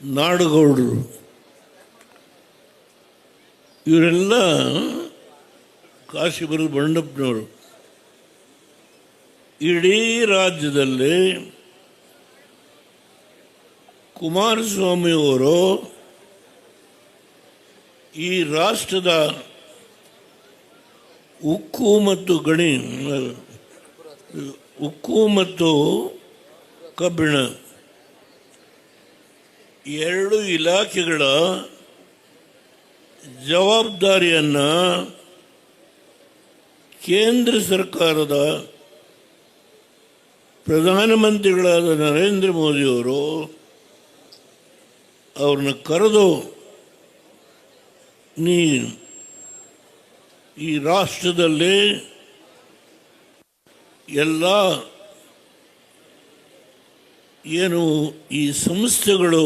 ನಾಡಗೌಡರು ಇವರೆಲ್ಲ ಕಾಶಿಬರದ ಬಂಡಪ್ಪನವರು ಇಡೀ ರಾಜ್ಯದಲ್ಲಿ ಕುಮಾರಸ್ವಾಮಿಯವರು ಈ ರಾಷ್ಟ್ರದ ಉಕ್ಕು ಮತ್ತು ಕಬ್ಬಿಣ ಎರಡು ಇಲಾಖೆಗಳ ಜವಾಬ್ದಾರಿಯನ್ನು ಕೇಂದ್ರ ಸರ್ಕಾರದ ಪ್ರಧಾನಮಂತ್ರಿಗಳಾದ ನರೇಂದ್ರ ಮೋದಿಯವರು ಅವ್ರನ್ನ ಕರೆದು ಈ ರಾಷ್ಟ್ರದಲ್ಲಿ ಎಲ್ಲ ಏನು ಈ ಸಂಸ್ಥೆಗಳು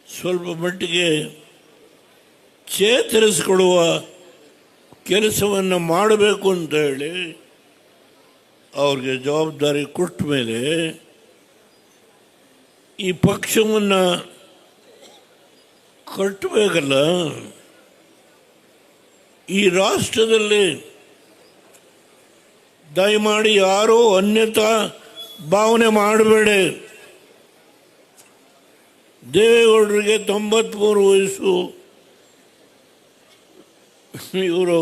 ಸ್ವಲ್ಪ ಮಟ್ಟಿಗೆ ಚೇತರಿಸಿಕೊಳ್ಳುವ ಕೆಲಸವನ್ನು ಮಾಡಬೇಕು ಅಂತ ಹೇಳಿ ಅವ್ರಿಗೆ ಜವಾಬ್ದಾರಿ ಕೊಟ್ಟ ಮೇಲೆ ಈ ಪಕ್ಷವನ್ನು ಕಟ್ಟಬೇಕಲ್ಲ. ಈ ರಾಷ್ಟ್ರದಲ್ಲಿ ದಯಮಾಡಿ ಯಾರೂ ಅನ್ಯತಾ ಭಾವನೆ ಮಾಡಬೇಡಿ. ದೇವೇಗೌಡರಿಗೆ 93 ವಯಸ್ಸು. ಇವರು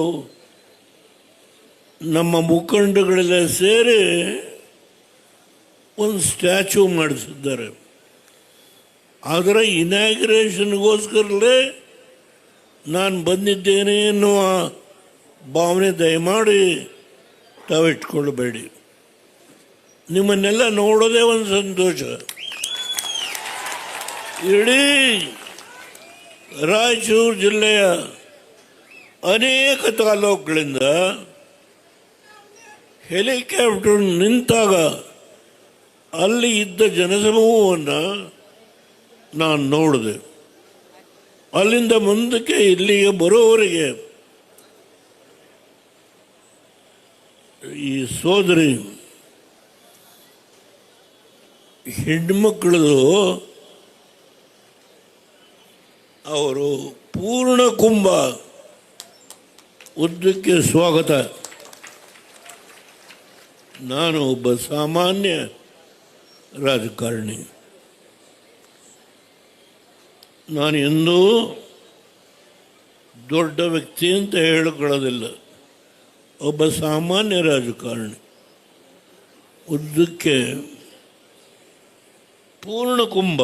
ನಮ್ಮ ಮುಖಂಡಗಳೆಲ್ಲ ಸೇರಿ ಒಂದು ಸ್ಟ್ಯಾಚ್ಯೂ ಮಾಡಿಸಿದ್ದಾರೆ. ಅದರ ಇನಾಗ್ರೇಷನ್ಗೋಸ್ಕರಲೇ ನಾನು ಬಂದಿದ್ದೇನೆ ಎನ್ನುವ ಭಾವನೆ ದಯಮಾಡಿ ತಾವಿಟ್ಕೊಳ್ಬೇಡಿ. ನಿಮ್ಮನ್ನೆಲ್ಲ ನೋಡೋದೇ ಒಂದು ಸಂತೋಷ. ಇಡೀ ರಾಯಚೂರು ಜಿಲ್ಲೆಯ ಅನೇಕ ತಾಲೂಕುಗಳಿಂದ ಹೆಲಿಕಾಪ್ಟರ್ ನಿಂತಾಗ ಅಲ್ಲಿ ಇದ್ದ ಜನಸಮೂಹವನ್ನು ನಾನು ನೋಡಿದೆ. ಅಲ್ಲಿಂದ ಮುಂದಕ್ಕೆ ಇಲ್ಲಿಗೆ ಬರೋವರೆಗೆ ಈ ಸೋದರಿ ಹೆಣ್ಮಕ್ಕಳದು ಅವರು ಪೂರ್ಣ ಕುಂಭ ಉದ್ದಕ್ಕೆ ಸ್ವಾಗತ. ನಾನು ಒಬ್ಬ ಸಾಮಾನ್ಯ ರಾಜಕಾರಣಿ. ನಾನು ಎಂದೂ ದೊಡ್ಡ ವ್ಯಕ್ತಿ ಅಂತ ಹೇಳಿಕೊಳ್ಳೋದಿಲ್ಲ. ಒಬ್ಬ ಸಾಮಾನ್ಯ ರಾಜಕಾರಣಿ ಉದ್ದಕ್ಕೆ ಪೂರ್ಣ ಕುಂಭ.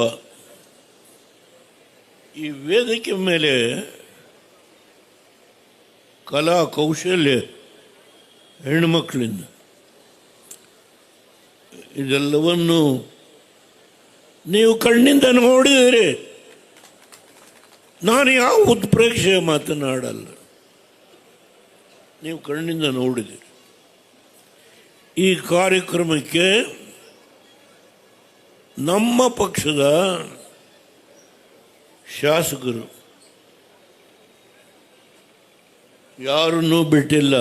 ಈ ವೇದಿಕೆ ಮೇಲೆ ಕಲಾ ಕೌಶಲ್ಯ ಹೆಣ್ಣುಮಕ್ಕಳಿಂದ ಇದೆಲ್ಲವನ್ನು ನೀವು ಕಣ್ಣಿಂದ ನೋಡಿದಿರಿ. ನಾನು ಯಾವ ಉತ್ಪ್ರೇಕ್ಷೆ ಮಾತನಾಡಲ್ಲ, ನೀವು ಕಣ್ಣಿಂದ ನೋಡಿದಿರಿ. ಈ ಕಾರ್ಯಕ್ರಮಕ್ಕೆ ನಮ್ಮ ಪಕ್ಷದ ಶಾಸಕರು ಯಾರನ್ನೂ ಬಿಟ್ಟಿಲ್ಲ.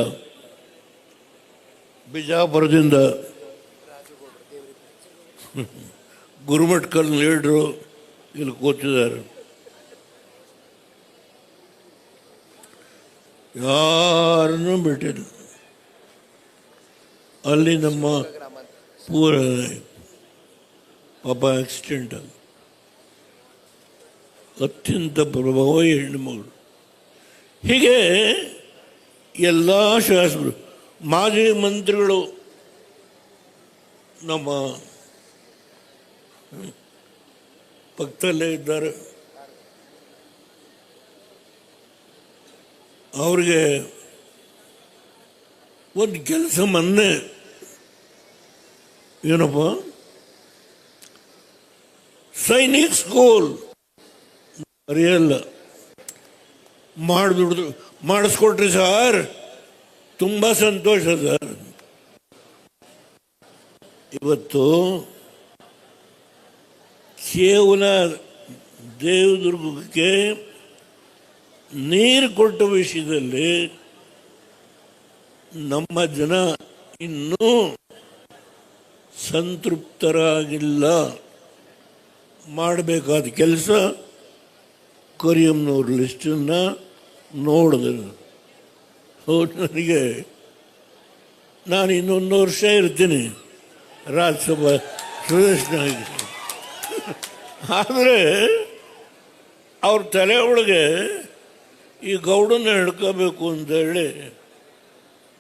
ಬಿಜಾಪುರದಿಂದ ಗುರುಮಠಕಲ್ ಲೀಡ್ರು ಇಲ್ಲಿ ಕೂತಿದ್ದಾರೆ. ಯಾರನ್ನೂ ಬಿಟ್ಟಿಲ್ಲ. ಅಲ್ಲಿ ನಮ್ಮ ಪೂರ ಪಾಪ ಆಕ್ಸಿಡೆಂಟ್ ಆಗ ಅತ್ಯಂತ ಪ್ರಭಾವಿ ಹೆಣ್ಣುಮಗಳು. ಹೀಗೆ ಎಲ್ಲ ಶಾಸಕರು, ಮಾಜಿ ಮಂತ್ರಿಗಳು ನಮ್ಮ ಪಕ್ಕದಲ್ಲೇ ಇದ್ದಾರೆ. ಅವ್ರಿಗೆ ಒಂದು ಕೆಲಸ ಮೊನ್ನೆ ಏನಪ್ಪ ಸೈನಿಕ್ ಸ್ಕೂಲ್ ಅರಿಯಲ್ಲ ಮಾಡಿಸ್ಕೊಟ್ರಿ ಸರ್, ತುಂಬ ಸಂತೋಷ ಸರ್. ಇವತ್ತು ಕೇವಲ ದೇವದುರ್ಗಕ್ಕೆ ನೀರು ಕೊಟ್ಟ ವಿಷಯದಲ್ಲಿ ನಮ್ಮ ಜನ ಇನ್ನೂ ಸಂತೃಪ್ತರಾಗಿಲ್ಲ. ಮಾಡಬೇಕಾದ ಕೆಲಸ ಕರಿಯಮ್ಮನವ್ರ ಲಿಸ್ಟನ್ನು ನೋಡಿದೆ. ಹೌದು, ನನಗೆ ನಾನು ಇನ್ನೊಂದು ವರ್ಷ ಇರ್ತೀನಿ ರಾಜ್ಯಸಭಾ ಸದಸ್ಯನಾಗಿ. ಆದರೆ ಅವ್ರ ತಲೆ ಒಳಗೆ ಈ ಗೌಡನ್ನ ಹಿಡ್ಕೋಬೇಕು ಅಂತೇಳಿ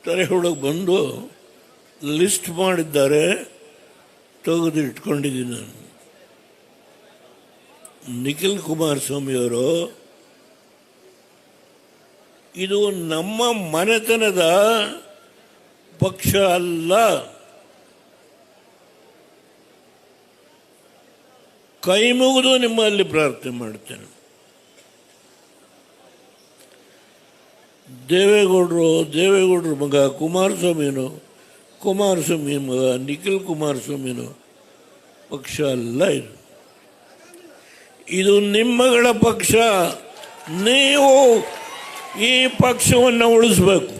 ತಲೆ ಒಳಗೆ ಬಂದು ಲಿಸ್ಟ್ ಮಾಡಿದ್ದಾರೆ, ತೆಗೆದು ಇಟ್ಕೊಂಡಿದ್ದೀನಿ ನಾನು. ನಿಖಿಲ್ ಕುಮಾರಸ್ವಾಮಿಯವರು ಇದು ನಮ್ಮ ಮನೆತನದ ಪಕ್ಷ ಅಲ್ಲ. ಕೈ ಮುಗಿದು ನಿಮ್ಮಲ್ಲಿ ಪ್ರಾರ್ಥನೆ ಮಾಡ್ತೇನೆ. ದೇವೇಗೌಡರ ಮಗ ಕುಮಾರಸ್ವಾಮಿ ಮಗ ನಿಖಿಲ್ ಕುಮಾರಸ್ವಾಮಿನೋ ಪಕ್ಷ ಅಲ್ಲ ಇದು. ಇದು ನಿಮ್ಮಗಳ ಪಕ್ಷ. ನೀವು ಈ ಪಕ್ಷವನ್ನು ಉಳಿಸ್ಬೇಕು.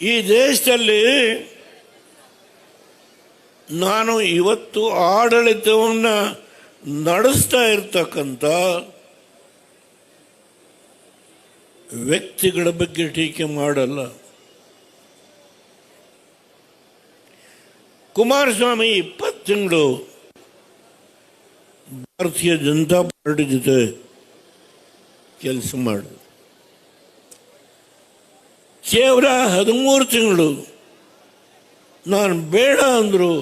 ಈ ದೇಶದಲ್ಲಿ ನಾನು ಇವತ್ತು ಆಡಳಿತವನ್ನು ನಡೆಸ್ತಾ ಇರ್ತಕ್ಕಂಥ ವ್ಯಕ್ತಿಗಳ ಬಗ್ಗೆ ಟೀಕೆ ಮಾಡಲ್ಲ. ಕುಮಾರಸ್ವಾಮಿ 20 ತಿಂಗಳು ಭಾರತೀಯ ಜನತಾ ಪಾರ್ಟಿ ಜೊತೆ ಕೆಲಸ ಮಾಡಿದ್ರು. ಕೇವಲ 13 ತಿಂಗಳು ನಾನು ಬೇಡ ಅಂದರು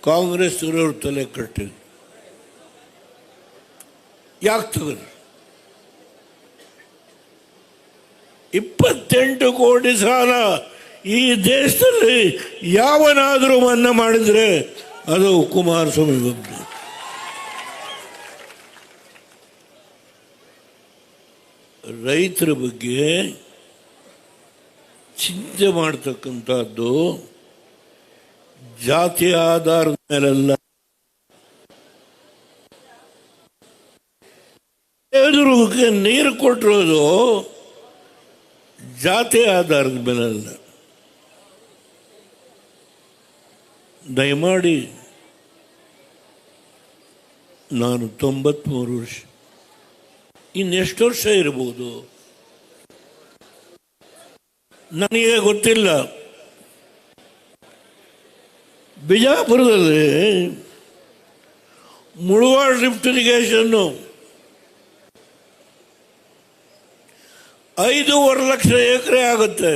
ಕಾಂಗ್ರೆಸ್ ಇರೋರು ತಲೆ ಕಟ್ಟಿದ್ರು. ಯಾಕೆ ತೆಗೆದ್ರು? 28 ಕೋಟಿ ಸಾಲ ಈ ದೇಶದಲ್ಲಿ ಯಾವನಾದರೂ ಮನ್ನಾ ಮಾಡಿದರೆ ಅದು ಕುಮಾರಸ್ವಾಮಿ ಬಗ್ಗೆ. ರೈತರ ಬಗ್ಗೆ ಚಿಂತೆ ಮಾಡ್ತಕ್ಕಂಥದ್ದು ಜಾತಿ ಆಧಾರದ ಮೇಲಲ್ಲ. ಎದುರಿಗೆ ನೀರು ಕೊಟ್ಟಿರೋದು ಜಾತಿ ಆಧಾರದ ಮೇಲಲ್ಲ. ದಯಮಾಡಿ, ನಾನು 93 ವರ್ಷ, ಇನ್ನೆಷ್ಟು ವರ್ಷ ಇರ್ಬೋದು ನನಗೆ ಗೊತ್ತಿಲ್ಲ. ಬಿಜಾಪುರದಲ್ಲಿ ಮುಳುವಾಡ ಲಿಫ್ಟ್ ಇರಿಗೇಷನ್ನು 5.5 ಲಕ್ಷ ಎಕರೆ ಆಗುತ್ತೆ.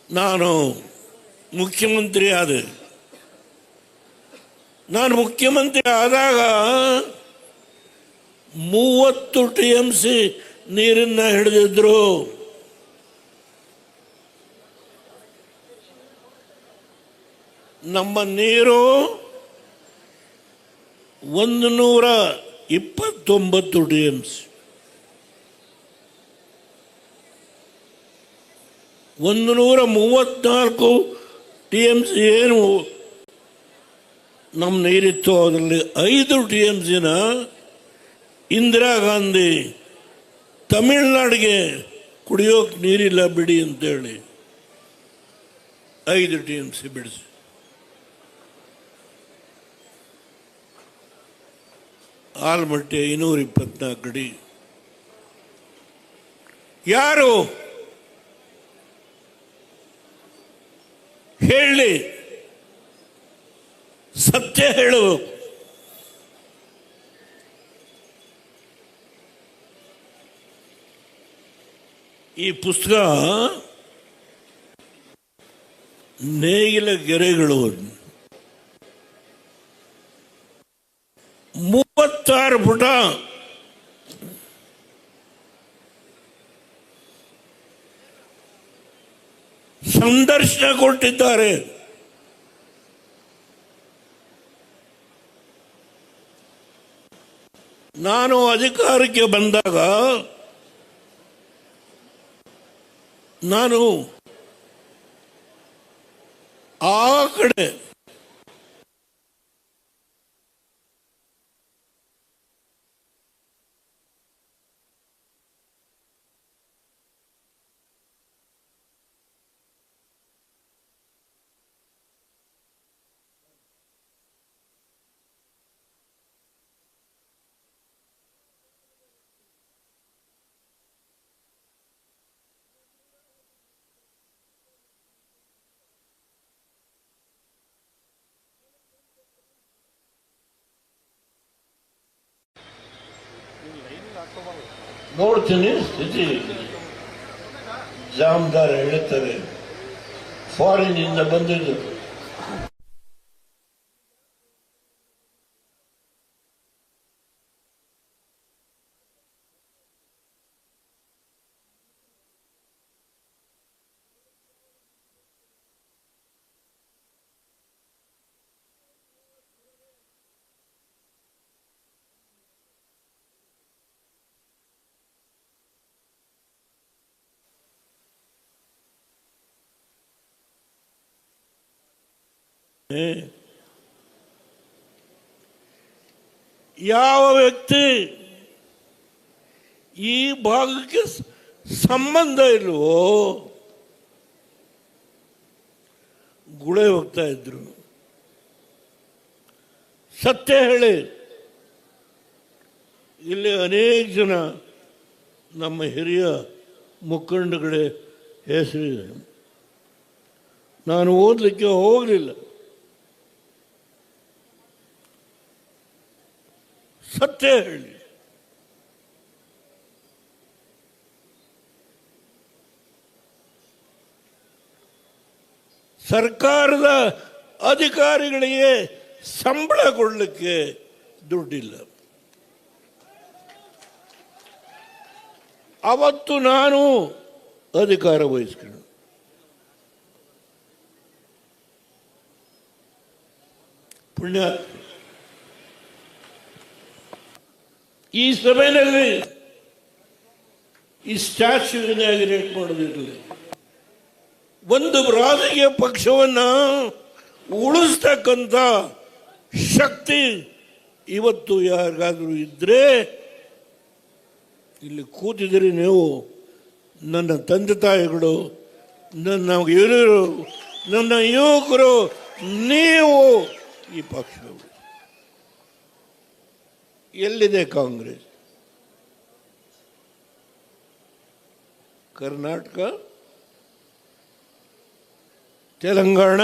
ನಾನು ಮುಖ್ಯಮಂತ್ರಿ ಆದೆ. ನಾನು ಮುಖ್ಯಮಂತ್ರಿ ಆದಾಗ 30 TMC ನೀರನ್ನ ಹಿಡಿದಿದ್ರು. ನಮ್ಮ ನೀರು 129 TMC, 134 TMC ಏನು ನಮ್ಮ ನೀರಿತ್ತು. ಅದರಲ್ಲಿ 5 TMCನ ಇಂದಿರಾ ಗಾಂಧಿ ತಮಿಳ್ನಾಡಿಗೆ ಕುಡಿಯೋಕೆ ನೀರಿಲ್ಲ ಬಿಡಿ ಅಂತೇಳಿ 5 TMC ಬಿಡಿಸಿ. ಆಲ್ಮಟ್ಟಿ 524 ಅಡಿ. ಯಾರು ಹೇಳಿ? ಸತ್ಯ ಹೇಳಬೇಕು. ಈ ಪುಸ್ತಕ ನೇಗಿಲ ಗೆರೆಗಳು 36 ಪುಟ. ಸಂದರ್ಶನ ಕೊಟ್ಟಿದ್ದಾರೆ. ನಾನು ಅಧಿಕಾರಕ್ಕೆ ಬಂದಾಗ ನಾನು ಆ ಕಡೆ ನೋಡ್ತೀನಿ ಸ್ಥಿತಿ. ಜಾಮದಾರ ಹೇಳ್ತಾರೆ ಫಾರಿನಿಂದ ಬಂದಿದ್ದು. ಯಾವ ವ್ಯಕ್ತಿ ಈ ಭಾಗಕ್ಕೆ ಸಂಬಂಧ ಇಲ್ವೋ ಗುಳೆ ಹೋಗ್ತಾ ಇದ್ರು. ಸತ್ಯ ಹೇಳಿ, ಇಲ್ಲಿ ಅನೇಕ ಜನ ನಮ್ಮ ಹಿರಿಯ ಮುಖಂಡಗಳ ಹೆಸರಿದೆ. ನಾನು ಓದಲಿಕ್ಕೆ ಹೋಗಲಿಲ್ಲ. ಸತ್ಯ ಹೇಳಿ, ಸರ್ಕಾರದ ಅಧಿಕಾರಿಗಳಿಗೆ ಸಂಬಳ ಕೊಡಲಿಕ್ಕೆ ದುಡ್ಡಿಲ್ಲ. ಅವತ್ತು ನಾನು ಅಧಿಕಾರ ವಹಿಸ್ಕೊಂಡು ಪುಣ್ಯ ಈ ಸಭೆಯಲ್ಲಿ ಈ ಸ್ಟ್ಯಾಚ್ಯೂ ಇನಾಗ್ರೇಟ್ ಮಾಡೋದಿರಲಿ. ಒಂದು ರಾಜಕೀಯ ಪಕ್ಷವನ್ನು ಉಳಿಸ್ತಕ್ಕಂಥ ಶಕ್ತಿ ಇವತ್ತು ಯಾರಿಗಾದರೂ ಇದ್ರೆ ಇಲ್ಲಿ ಕೂತಿದ್ದೀರಿ ನೀವು, ನನ್ನ ತಂದೆ ತಾಯಿಗಳು, ನನ್ನ ಹಿರಿಯರು, ನನ್ನ ಯುವಕರು, ನೀವು ಈ ಪಕ್ಷಗಳು. ಎಲ್ಲಿದೆ ಕಾಂಗ್ರೆಸ್? ಕರ್ನಾಟಕ, ತೆಲಂಗಾಣ,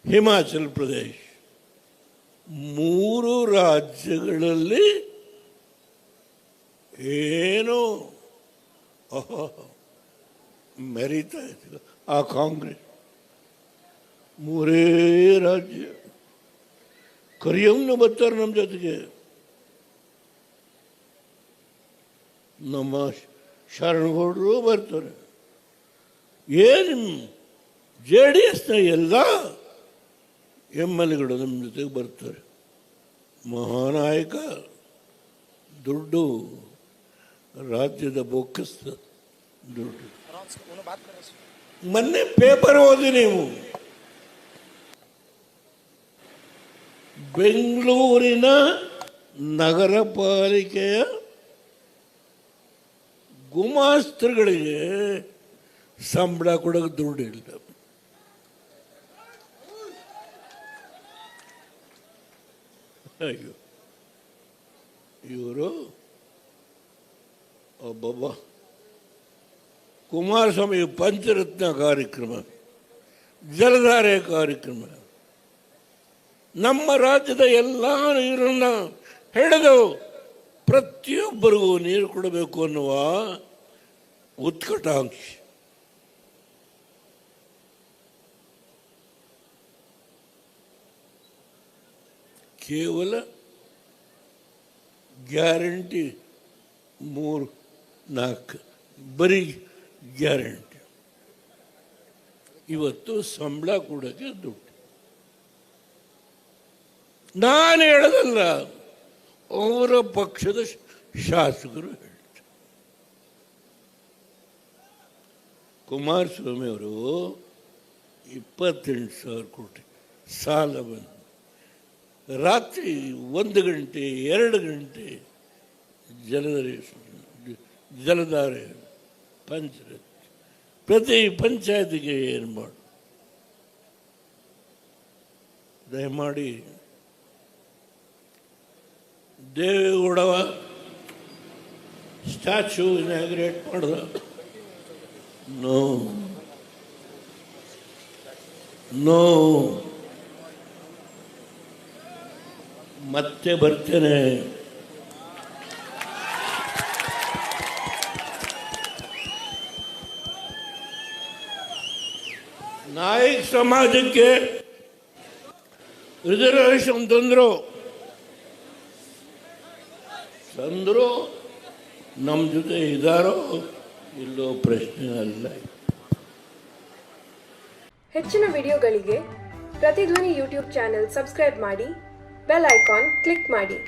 ಹಿಮಾಚಲ ಪ್ರದೇಶ, 3 ರಾಜ್ಯಗಳಲ್ಲಿ ಏನು ಮೆರೀತಾ ಇದೆ ಆ ಕಾಂಗ್ರೆಸ್. 3 ರಾಜ್ಯ ಕರಿಯವ್ನು ಬರ್ತಾರೆ ನಮ್ಮ ಜೊತೆಗೆ. ನಮ್ಮ ಶರಣಗೌಡರು ಬರ್ತಾರೆ. ಏನು JDS ಎಲ್ಲ MLAಗಳು ನಮ್ಮ ಜೊತೆಗೆ ಬರ್ತಾರೆ. ಮಹಾನಾಯಕ, ದುಡ್ಡು, ರಾಜ್ಯದ ಬೊಕ್ಕಸ ದುಡ್ಡು. ಮೊನ್ನೆ ಪೇಪರ್ ಓದಿ ನೀವು, ಬೆಂಗಳೂರಿನ ನಗರ ಪಾಲಿಕೆಯ ಗುಮಾಸ್ತರುಗಳಿಗೆ ಸಂಬಳ ಕೊಡೋಕೆ ದುಡ್ಡಿಲ್ಲ. ಅಯ್ಯೋ, ಇವರು ಒಬ್ಬೊಬ್ಬ ಕುಮಾರಸ್ವಾಮಿ ಪಂಚರತ್ನ ಕಾರ್ಯಕ್ರಮ, ಜಲಧಾರೆ ಕಾರ್ಯಕ್ರಮ, ನಮ್ಮ ರಾಜ್ಯದ ಎಲ್ಲ ನೀರನ್ನು ಹಿಡಿದು ಪ್ರತಿಯೊಬ್ಬರಿಗೂ ನೀರು ಕೊಡಬೇಕು ಅನ್ನುವ ಉತ್ಕಟಾಂಕ್ಷೆ. ಕೇವಲ ಗ್ಯಾರಂಟಿ 3-4 ಬರೀ ಗ್ಯಾರಂಟಿ. ಇವತ್ತು ಸಂಬಳ ಕೊಡೋಕ್ಕೆ ದುಡ್ಡು. ನಾನು ಹೇಳೋದಲ್ಲ, ಅವರ ಪಕ್ಷದ ಶಾಸಕರು ಹೇಳ್ತಾರೆ. ಕುಮಾರಸ್ವಾಮಿ ಅವರು 28,000 ಕೋಟಿ ಸಾಲ ಬಂದು ರಾತ್ರಿ 1 ಗಂಟೆ 2 ಗಂಟೆ ಜಲಧಾರೆ ಪಂಚಾಯತ್ ಪ್ರತಿ ಪಂಚಾಯತಿಗೆ ಏನು ಮಾಡು. ದಯಮಾಡಿ ದೇವೇಗೌಡವ ಸ್ಟ್ಯಾಚ್ಯೂ ಇನಾಗ್ರೇಟ್ ಮಾಡಿದ. ನೋ ನೋ, ಮತ್ತೆ ಬರ್ತೇನೆ. ನಾಯಕ ಸಮಾಜಕ್ಕೆ ರಿಸರ್ವೇಶನ್ ತಂದ್ರು ನಮ್ಮ ಜೊತೆ ಇದ್ದಾರೋ ಇಲ್ಲೋ ಪ್ರಶ್ನೆ ಅಲ್ಲ. ಹೆಚ್ಚಿನ ವಿಡಿಯೋಗಳಿಗೆ ಪ್ರತಿಧ್ವನಿ ಯೂಟ್ಯೂಬ್ ಚಾನೆಲ್ ಸಬ್ಸ್ಕ್ರೈಬ್ ಮಾಡಿ, ಬೆಲ್ ಐಕಾನ್ ಕ್ಲಿಕ್ ಮಾಡಿ.